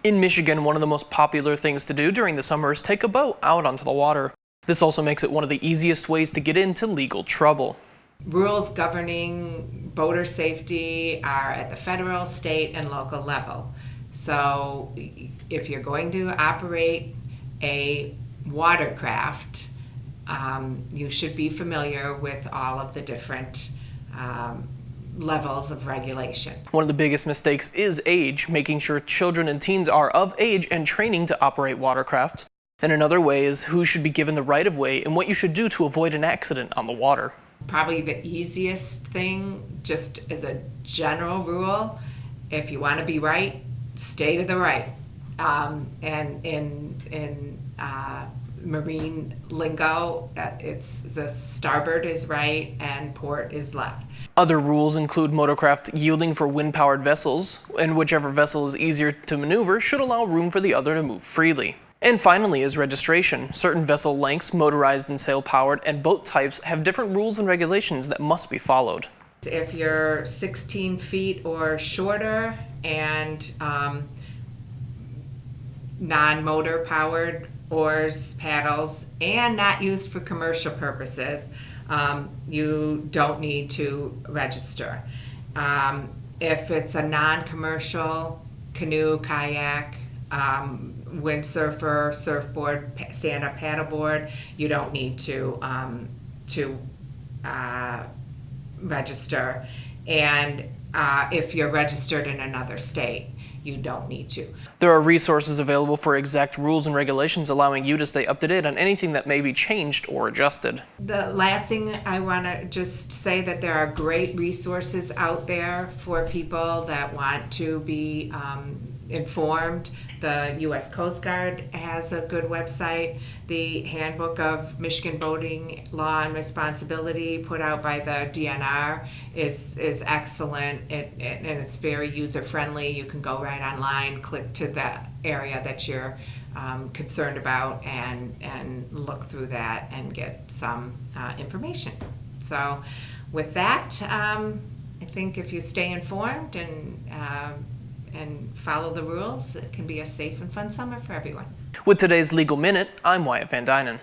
In Michigan, one of the most popular things to do during the summer is take a boat out onto the water. This also makes it one of the easiest ways to get into legal trouble. Rules governing boater safety are at the federal, state, and local level. So if you're going to operate a watercraft, you should be familiar with all of the different levels of regulation. One of the biggest mistakes is age, making sure children and teens are of age and training to operate watercraft. And another way is who should be given the right of way and what you should do to avoid an accident on the water. Probably the easiest thing, just as a general rule, if you want to be right, stay to the right. And in marine lingo, it's the starboard is right and port is left. Other rules include motorcraft yielding for wind-powered vessels, and whichever vessel is easier to maneuver should allow room for the other to move freely. And finally is registration. Certain vessel lengths, motorized and sail-powered, and boat types have different rules and regulations that must be followed. If you're 16 feet or shorter and non-motor powered oars, paddles, and not used for commercial purposes, you don't need to register. If it's a non-commercial canoe, kayak, windsurfer, surfboard, stand-up paddleboard, you don't need to register. And if you're registered in another state, you don't need to. There are resources available for exact rules and regulations, allowing you to stay up to date on anything that may be changed or adjusted. The last thing I want to just say that there are great resources out there for people that want to be informed. The U.S. Coast Guard has a good website. The Handbook of Michigan Boating Law and Responsibility put out by the DNR is excellent, and it's very user-friendly. You can go right online, click to the area that you're concerned about, and look through that and get some information. So with that, I think if you stay informed and follow the rules, it can be a safe and fun summer for everyone. With today's Legal Minute, I'm Wyatt Van Dynen.